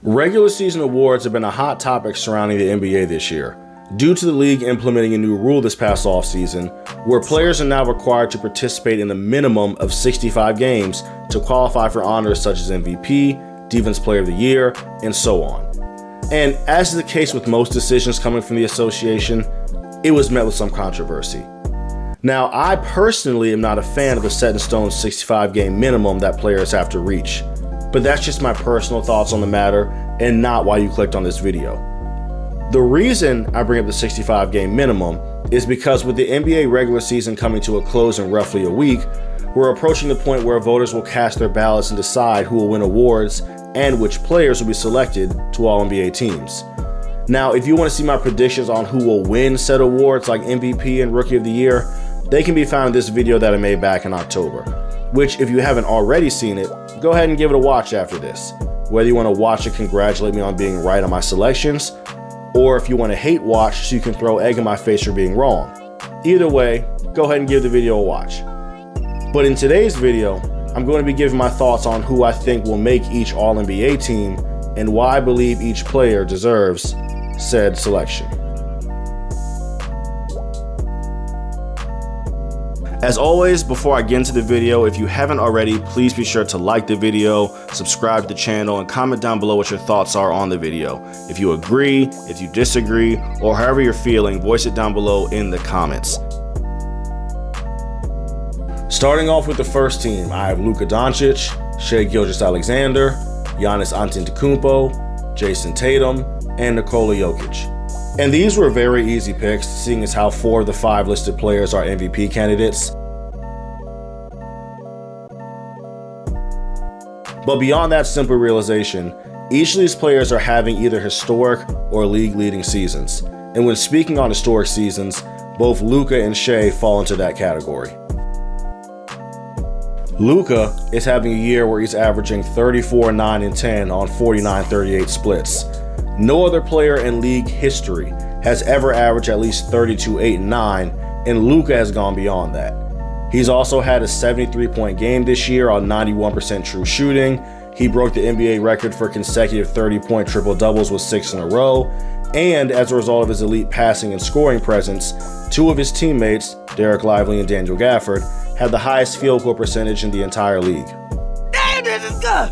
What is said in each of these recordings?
Regular season awards have been a hot topic surrounding the NBA this year, due to the league implementing a new rule this past offseason, where players are now required to participate in a minimum of 65 games to qualify for honors such as MVP, Defensive Player of the Year, and so on. And as is the case with most decisions coming from the association, it was met with some controversy. Now, I personally am not a fan of the set-in-stone 65-game minimum that players have to reach, but that's just my personal thoughts on the matter and not why you clicked on this video. The reason I bring up the 65-game minimum is because with the NBA regular season coming to a close in roughly a week, we're approaching the point where voters will cast their ballots and decide who will win awards and which players will be selected to All-NBA teams. Now, if you want to see my predictions on who will win said awards like MVP and Rookie of the Year, they can be found in this video that I made back in October, which if you haven't already seen it, go ahead and give it a watch after this. Whether you want to watch and congratulate me on being right on my selections, or if you want to hate watch so you can throw egg in my face for being wrong. Either way, go ahead and give the video a watch. But in today's video, I'm going to be giving my thoughts on who I think will make each All-NBA team and why I believe each player deserves said selection. As always, before I get into the video, if you haven't already, please be sure to like the video, subscribe to the channel, and comment down below what your thoughts are on the video. If you agree, if you disagree, or however you're feeling, voice it down below in the comments. Starting off with the first team, I have Luka Doncic, Shai Gilgeous-Alexander, Giannis Antetokounmpo, Jason Tatum, and Nikola Jokic. And these were very easy picks, seeing as how 4 of the 5 listed players are MVP candidates. But beyond that simple realization, each of these players are having either historic or league-leading seasons. And when speaking on historic seasons, both Luka and Shai fall into that category. Luka is having a year where he's averaging 34, 9, and 10 on 49-38 splits. No other player in league history has ever averaged at least 32, 8, and 9, and Luka has gone beyond that. He's also had a 73-point game this year on 91% true shooting. He broke the NBA record for consecutive 30-point triple-doubles with 6 in a row, and as a result of his elite passing and scoring presence, 2 of his teammates, Derek Lively and Daniel Gafford, had the highest field goal percentage in the entire league. Damn, this is good!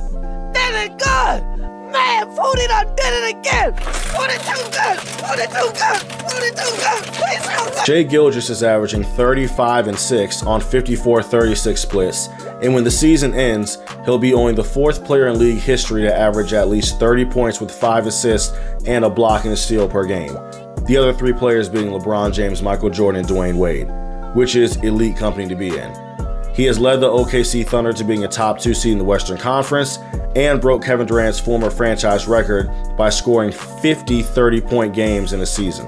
This is good! Man, Foodie done did it again! Foodie too good! Foodie too good! Foodie too good! He's so good! Shai Gilgeous is averaging 35 and 6 on 54-36 splits, and when the season ends, he'll be only the 4th player in league history to average at least 30 points with 5 assists and a block and a steal per game. The other 3 players being LeBron James, Michael Jordan, and Dwayne Wade, which is elite company to be in. He has led the OKC Thunder to being a top 2 seed in the Western Conference and broke Kevin Durant's former franchise record by scoring 50 30-point games in a season.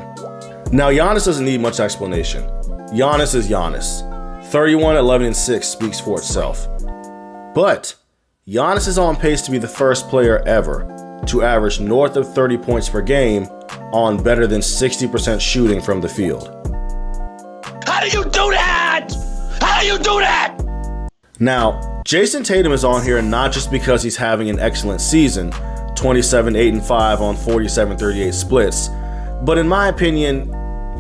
Now, Giannis doesn't need much explanation. Giannis is Giannis. 31, 11, and 6 speaks for itself. But Giannis is on pace to be the first player ever to average north of 30 points per game on better than 60% shooting from the field. How do you do that? How do you do that? Now, Jason Tatum is on here not just because he's having an excellent season, 27, 8, and 5 on 47-38 splits, but in my opinion,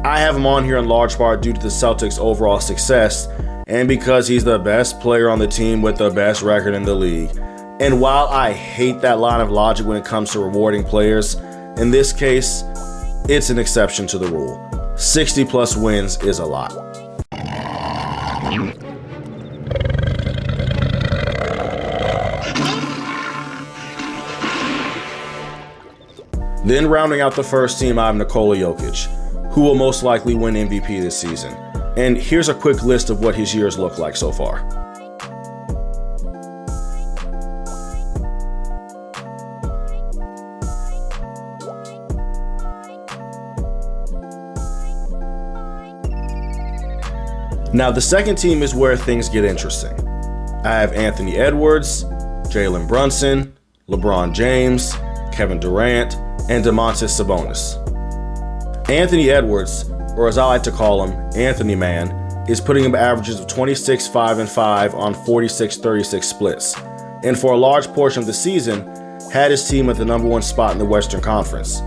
I have him on here in large part due to the Celtics' overall success and because he's the best player on the team with the best record in the league. And while I hate that line of logic when it comes to rewarding players, in this case, it's an exception to the rule. 60 plus wins is a lot. Then rounding out the first team, I have Nikola Jokic, who will most likely win MVP this season. And here's a quick list of what his years look like so far. Now, the second team is where things get interesting. I have Anthony Edwards, Jalen Brunson, LeBron James, Kevin Durant, and Domantas Sabonis. Anthony Edwards, or as I like to call him, Anthony Man, is putting up averages of 26, 5, and 5 on 46-36 splits. And for a large portion of the season, had his team at the #1 spot in the Western Conference.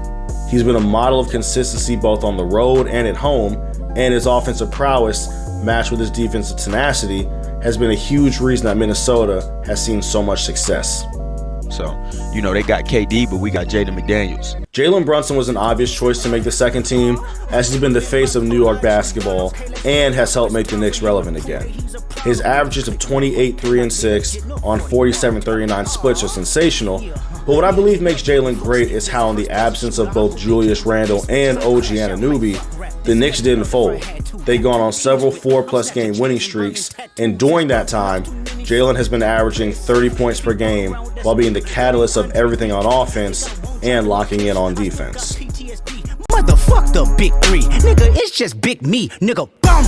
He's been a model of consistency both on the road and at home, and his offensive prowess, matched with his defensive tenacity, has been a huge reason that Minnesota has seen so much success. So, they got KD, but we got Jaden McDaniels. Jalen Brunson was an obvious choice to make the second team, as he's been the face of New York basketball and has helped make the Knicks relevant again. His averages of 28, 3, and 6 on 47-39 splits are sensational, but what I believe makes Jalen great is how, in the absence of both Julius Randle and OG Anunoby, the Knicks didn't fold. They'd gone on several 4+ game winning streaks, and during that time, Jalen has been averaging 30 points per game while being the catalyst of everything on offense and locking in on defense. Motherfuck the big three, nigga, it's just big me, nigga, boom.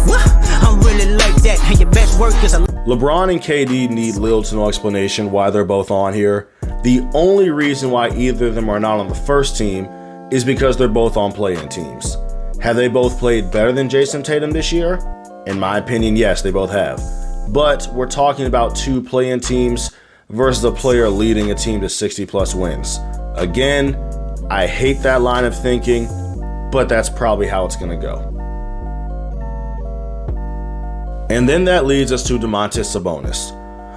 What? I'm really like that, and your best work is a... LeBron and KD need little to no explanation why they're both on here. The only reason why either of them are not on the first team is because they're both on play-in teams. Have they both played better than Jason Tatum this year? In my opinion, yes, they both have. But we're talking about two play-in teams versus a player leading a team to 60+ wins. Again, I hate that line of thinking, but that's probably how it's going to go. And then that leads us to Domantas Sabonis,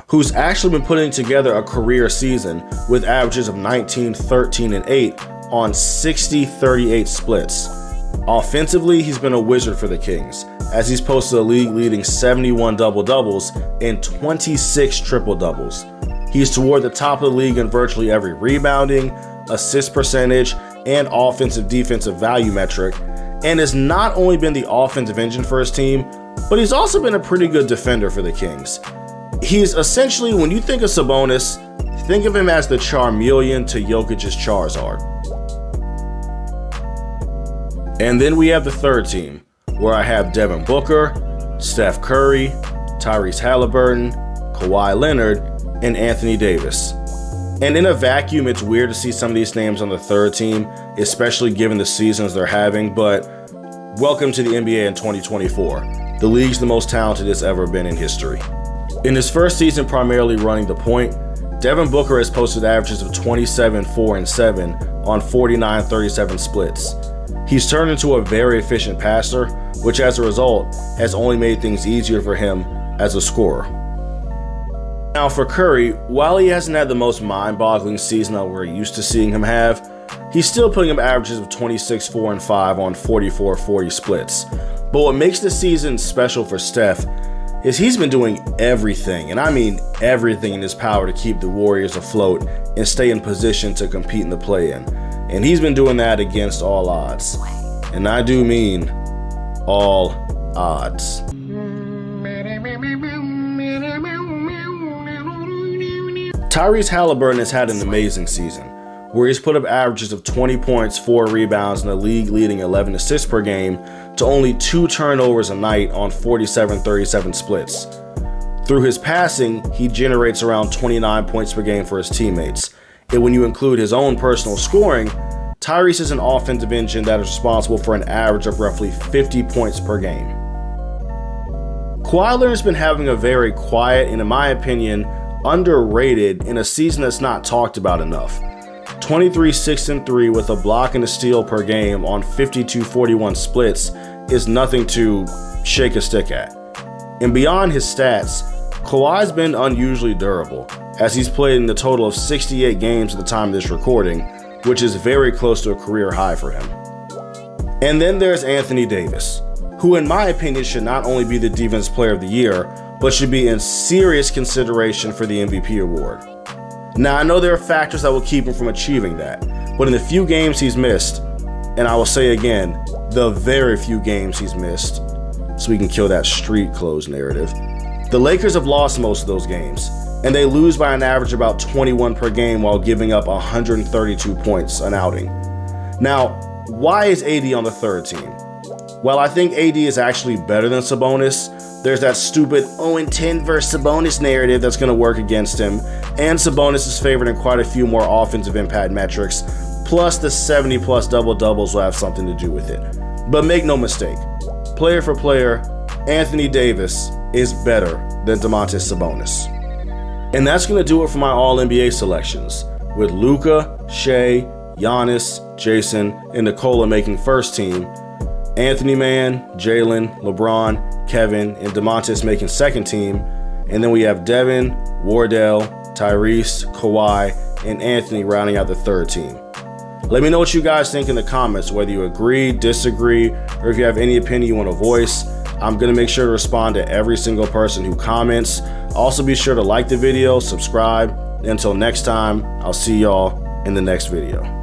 who's actually been putting together a career season with averages of 19, 13, and 8 on 60-38 splits. Offensively, he's been a wizard for the Kings, as he's posted a league-leading 71 double-doubles and 26 triple-doubles. He's toward the top of the league in virtually every rebounding, assist percentage, and offensive-defensive value metric, and has not only been the offensive engine for his team, but he's also been a pretty good defender for the Kings. He's essentially, when you think of Sabonis, think of him as the Charmeleon to Jokic's Charizard. And then we have the third team, where I have Devin Booker, Steph Curry, Tyrese Halliburton, Kawhi Leonard, and Anthony Davis. And in a vacuum, it's weird to see some of these names on the third team, especially given the seasons they're having, but welcome to the NBA in 2024. The league's the most talented it's ever been in history. In his first season primarily running the point, Devin Booker has posted averages of 27, 4, and 7 on 49-37 splits. He's turned into a very efficient passer, which as a result has only made things easier for him as a scorer. Now for Curry, while he hasn't had the most mind-boggling season that we're used to seeing him have, he's still putting up averages of 26, 4, and 5 on 44-40 splits. But what makes this season special for Steph is he's been doing everything, and I mean everything in his power to keep the Warriors afloat and stay in position to compete in the play-in. And he's been doing that against all odds. And I do mean all odds. Tyrese Halliburton has had an amazing season, where he's put up averages of 20 points, 4 rebounds, and a league-leading 11 assists per game to only 2 turnovers a night on 47-37 splits. Through his passing, he generates around 29 points per game for his teammates. And when you include his own personal scoring, Tyrese is an offensive engine that is responsible for an average of roughly 50 points per game. Kawhi Leonard's been having a very quiet and, in my opinion, underrated in a season that's not talked about enough. 23, 6, and 3 with a block and a steal per game on 52-41 splits is nothing to shake a stick at. And beyond his stats, Kawhi's been unusually durable, as he's played in the total of 68 games at the time of this recording, which is very close to a career high for him. And then there's Anthony Davis, who in my opinion should not only be the Defensive Player of the Year, but should be in serious consideration for the MVP award. Now I know there are factors that will keep him from achieving that, but in the few games he's missed, and I will say again, the very few games he's missed, so we can kill that street clothes narrative, the Lakers have lost most of those games, and they lose by an average of about 21 per game while giving up 132 points an outing. Now, why is AD on the third team? Well, I think AD is actually better than Sabonis. There's that stupid 0-10 versus Sabonis narrative that's going to work against him, and Sabonis is favored in quite a few more offensive impact metrics, plus the 70+ double-doubles will have something to do with it. But make no mistake, player for player, Anthony Davis is better than Domantas Sabonis. And that's going to do it for my All-NBA selections, with Luka, Shea, Giannis, Jason, and Nikola making first team, Anthony Mann, Jalen, LeBron, Kevin, and DeMontis making second team, and then we have Devin, Wardell, Tyrese, Kawhi, and Anthony rounding out the third team. Let me know what you guys think in the comments, whether you agree, disagree, or if you have any opinion you want to voice. I'm going to make sure to respond to every single person who comments. Also be sure to like the video, subscribe, and until next time, I'll see y'all in the next video.